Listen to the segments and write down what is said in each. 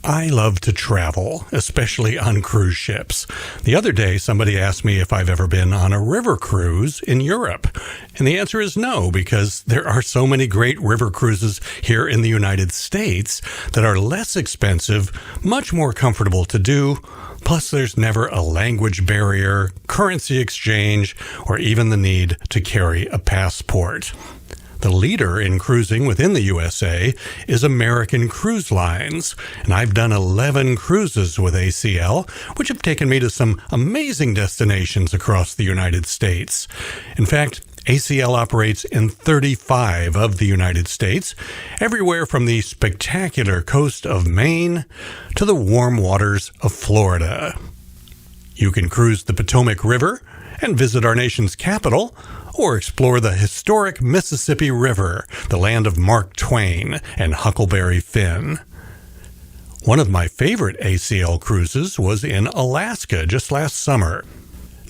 I love to travel, especially on cruise ships. The other day, somebody asked me if I've ever been on a river cruise in Europe. And the answer is no, because there are so many great river cruises here in the United States that are less expensive, much more comfortable to do. Plus, there's never a language barrier, currency exchange, or even the need to carry a passport. The leader in cruising within the USA is American Cruise Lines, and I've done 11 cruises with ACL, which have taken me to some amazing destinations across the United States. In fact, ACL operates in 35 of the United States, everywhere from the spectacular coast of Maine to the warm waters of Florida. You can cruise the Potomac River and visit our nation's capital, or explore the historic Mississippi River, the land of Mark Twain and Huckleberry Finn. One of my favorite ACL cruises was in Alaska just last summer.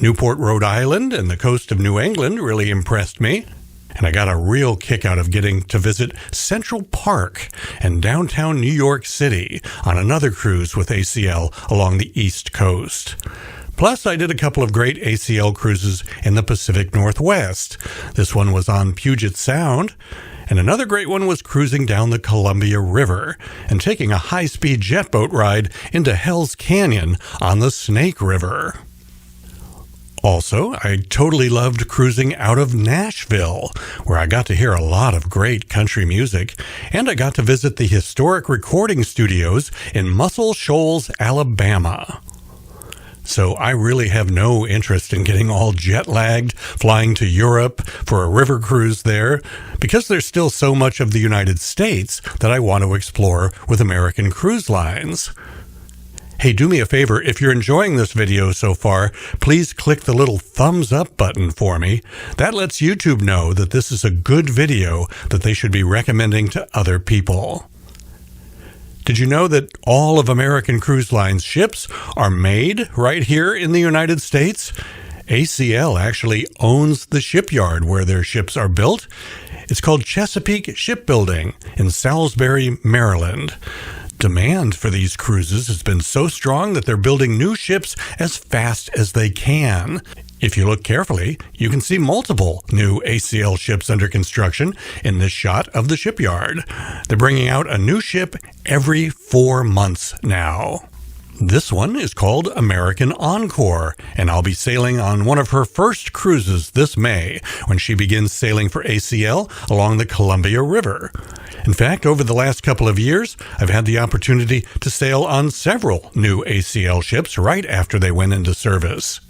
Newport, Rhode Island and the coast of New England really impressed me, and I got a real kick out of getting to visit Central Park and downtown New York City on another cruise with ACL along the East Coast. Plus, I did a couple of great ACL cruises in the Pacific Northwest. This one was on Puget Sound, and another great one was cruising down the Columbia River and taking a high-speed jet boat ride into Hell's Canyon on the Snake River. Also, I totally loved cruising out of Nashville, where I got to hear a lot of great country music, and I got to visit the historic recording studios in Muscle Shoals, Alabama. So I really have no interest in getting all jet-lagged, flying to Europe for a river cruise there, because there's still so much of the United States that I want to explore with American Cruise Lines. Hey, do me a favor, if you're enjoying this video so far, please click the little thumbs up button for me. That lets YouTube know that this is a good video that they should be recommending to other people. Did you know that all of American Cruise Line's ships are made right here in the United States? ACL actually owns the shipyard where their ships are built. It's called Chesapeake Shipbuilding in Salisbury, Maryland. Demand for these cruises has been so strong that they're building new ships as fast as they can. If you look carefully, you can see multiple new ACL ships under construction in this shot of the shipyard. They're bringing out a new ship every 4 months now. This one is called American Encore, and I'll be sailing on one of her first cruises this May when she begins sailing for ACL along the Columbia River. In fact, over the last couple of years, I've had the opportunity to sail on several new ACL ships right after they went into service.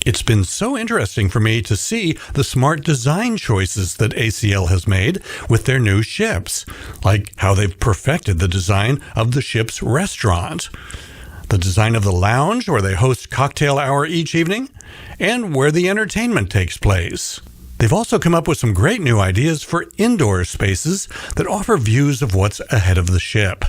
It's been so interesting for me to see the smart design choices that ACL has made with their new ships, like how they've perfected the design of the ship's restaurant, the design of the lounge where they host cocktail hour each evening, and where the entertainment takes place. They've also come up with some great new ideas for indoor spaces that offer views of what's ahead of the ship.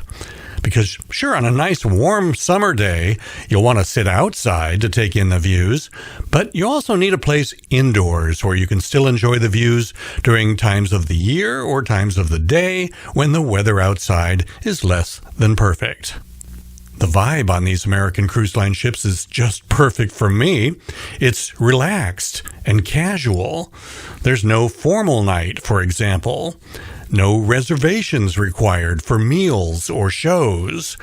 Because sure, on a nice warm summer day, you'll want to sit outside to take in the views, but you also need a place indoors where you can still enjoy the views during times of the year or times of the day when the weather outside is less than perfect. The vibe on these American Cruise Line ships is just perfect for me. It's relaxed and casual. There's no formal night, for example. No reservations required for meals or shows.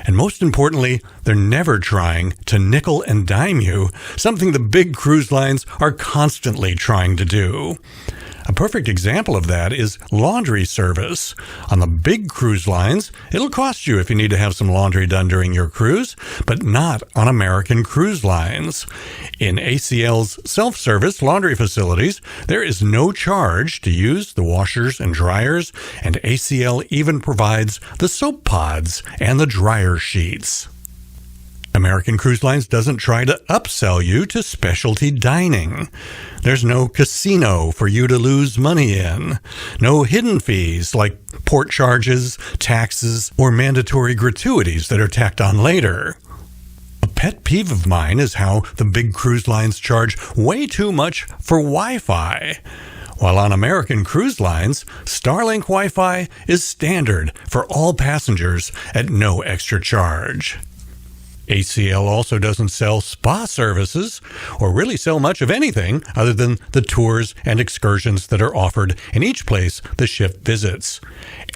And most importantly, they're never trying to nickel and dime you, something the big cruise lines are constantly trying to do. A perfect example of that is laundry service. On the big cruise lines, it'll cost you if you need to have some laundry done during your cruise, but not on American Cruise Lines. In ACL's self-service laundry facilities, there is no charge to use the washers and dryers, and ACL even provides the soap pods and the dryer sheets. American Cruise Lines doesn't try to upsell you to specialty dining. There's no casino for you to lose money in. No hidden fees like port charges, taxes, or mandatory gratuities that are tacked on later. A pet peeve of mine is how the big cruise lines charge way too much for Wi-Fi. while on American Cruise Lines, Starlink Wi-Fi is standard for all passengers at no extra charge. ACL also doesn't sell spa services or really sell much of anything other than the tours and excursions that are offered in each place the ship visits.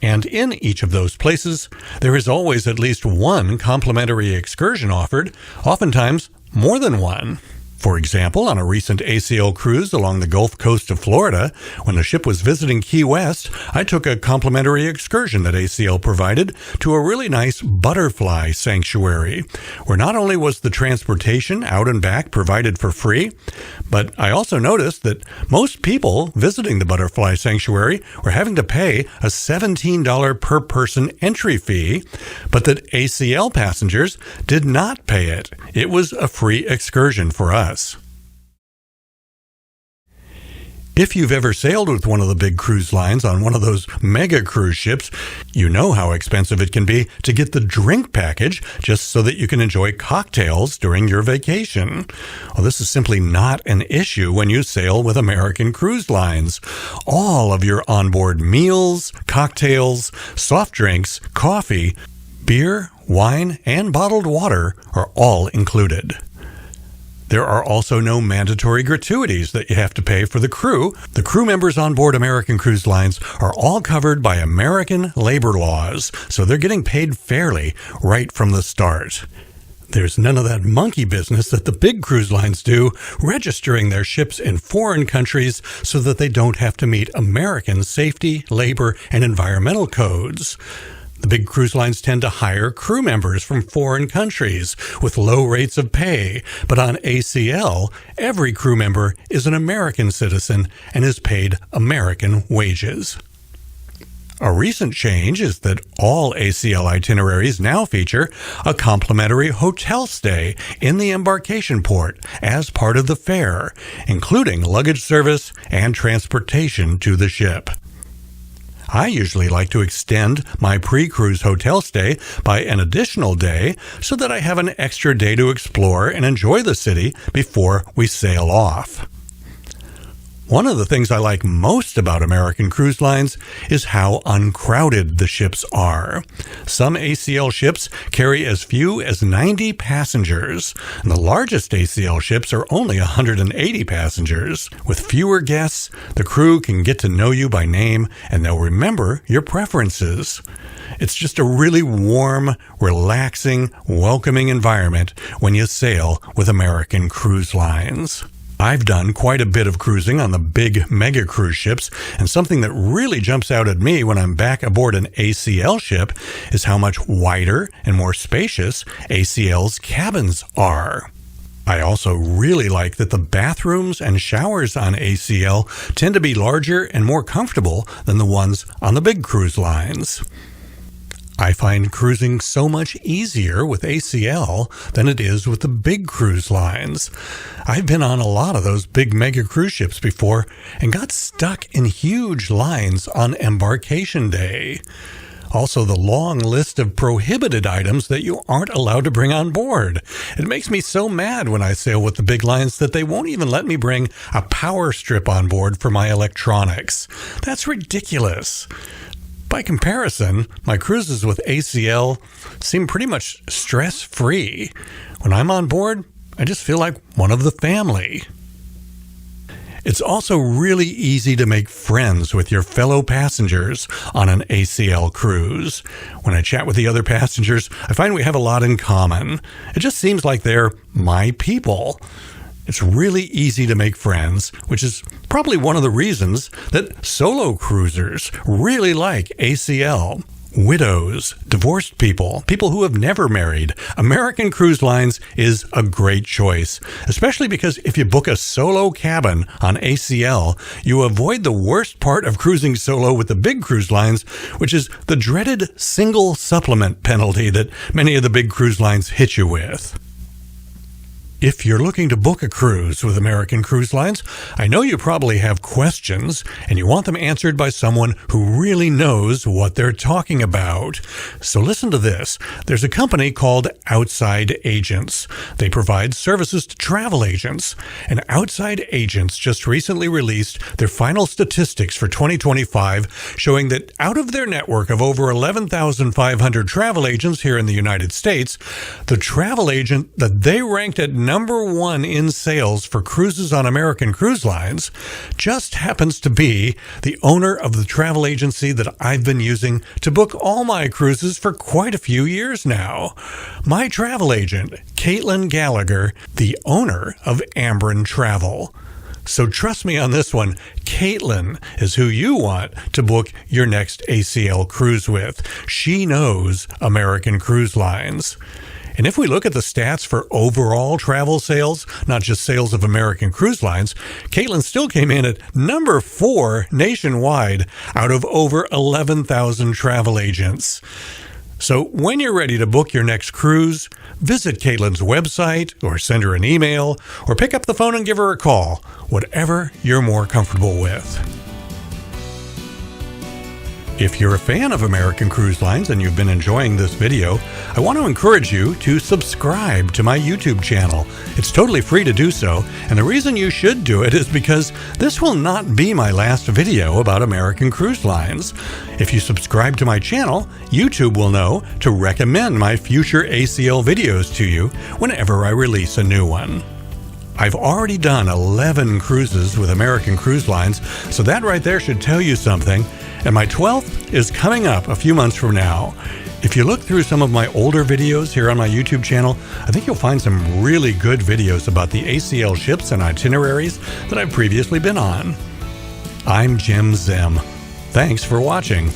And in each of those places, there is always at least one complimentary excursion offered, oftentimes more than one. For example, on a recent ACL cruise along the Gulf Coast of Florida, when the ship was visiting Key West, I took a complimentary excursion that ACL provided to a really nice butterfly sanctuary, where not only was the transportation out and back provided for free, but I also noticed that most people visiting the butterfly sanctuary were having to pay a $17 per person entry fee, but that ACL passengers did not pay it. It was a free excursion for us. If you've ever sailed with one of the big cruise lines on one of those mega cruise ships, you know how expensive it can be to get the drink package just so that you can enjoy cocktails during your vacation. Well, this is simply not an issue when you sail with American Cruise Lines. All of your onboard meals, cocktails, soft drinks, coffee, beer, wine, and bottled water are all included. There are also no mandatory gratuities that you have to pay for the crew. The crew members on board American Cruise Lines are all covered by American labor laws, so they're getting paid fairly right from the start. There's none of that monkey business that the big cruise lines do, registering their ships in foreign countries so that they don't have to meet American safety, labor, and environmental codes. The big cruise lines tend to hire crew members from foreign countries with low rates of pay, but on ACL, every crew member is an American citizen and is paid American wages. A recent change is that all ACL itineraries now feature a complimentary hotel stay in the embarkation port as part of the fare, including luggage service and transportation to the ship. I usually like to extend my pre-cruise hotel stay by an additional day so that I have an extra day to explore and enjoy the city before we sail off. One of the things I like most about American Cruise Lines is how uncrowded the ships are. Some ACL ships carry as few as 90 passengers, and the largest ACL ships are only 180 passengers. With fewer guests, the crew can get to know you by name, and they'll remember your preferences. It's just a really warm, relaxing, welcoming environment when you sail with American Cruise Lines. I've done quite a bit of cruising on the big mega cruise ships, and something that really jumps out at me when I'm back aboard an ACL ship is how much wider and more spacious ACL's cabins are. I also really like that the bathrooms and showers on ACL tend to be larger and more comfortable than the ones on the big cruise lines. I find cruising so much easier with ACL than it is with the big cruise lines. I've been on a lot of those big mega cruise ships before and got stuck in huge lines on embarkation day. Also, the long list of prohibited items that you aren't allowed to bring on board. It makes me so mad when I sail with the big lines that they won't even let me bring a power strip on board for my electronics. That's ridiculous. By comparison, my cruises with ACL seem pretty much stress-free. When I'm on board, I just feel like one of the family. It's also really easy to make friends with your fellow passengers on an ACL cruise. When I chat with the other passengers, I find we have a lot in common. It just seems like they're my people. It's really easy to make friends, which is probably one of the reasons that solo cruisers really like ACL. Widows, divorced people, people who have never married. American Cruise Lines is a great choice, especially because if you book a solo cabin on ACL, you avoid the worst part of cruising solo with the big cruise lines, which is the dreaded single supplement penalty that many of the big cruise lines hit you with. If you're looking to book a cruise with American Cruise Lines, I know you probably have questions and you want them answered by someone who really knows what they're talking about. So listen to this. There's a company called Outside Agents. They provide services to travel agents. And Outside Agents just recently released their final statistics for 2025, showing that out of their network of over 11,500 travel agents here in the United States, the travel agent that they ranked at number one in sales for cruises on American Cruise Lines just happens to be the owner of the travel agency that I've been using to book all my cruises for quite a few years now. My travel agent, Caitlin Gallagher, the owner of Ambrin Travel. So trust me on this one, Caitlin is who you want to book your next ACL cruise with. She knows American Cruise Lines. And if we look at the stats for overall travel sales, not just sales of American Cruise Lines, Caitlin still came in at number 4 nationwide out of over 11,000 travel agents. So when you're ready to book your next cruise, visit Caitlin's website or send her an email or pick up the phone and give her a call, whatever you're more comfortable with. If you're a fan of American Cruise Lines and you've been enjoying this video, I want to encourage you to subscribe to my YouTube channel. It's totally free to do so, and the reason you should do it is because this will not be my last video about American Cruise Lines. If you subscribe to my channel, YouTube will know to recommend my future ACL videos to you whenever I release a new one. I've already done 11 cruises with American Cruise Lines, so that right there should tell you something. And my 12th is coming up a few months from now. If you look through some of my older videos here on my YouTube channel, I think you'll find some really good videos about the ACL ships and itineraries that I've previously been on. I'm Jim Zim. Thanks for watching.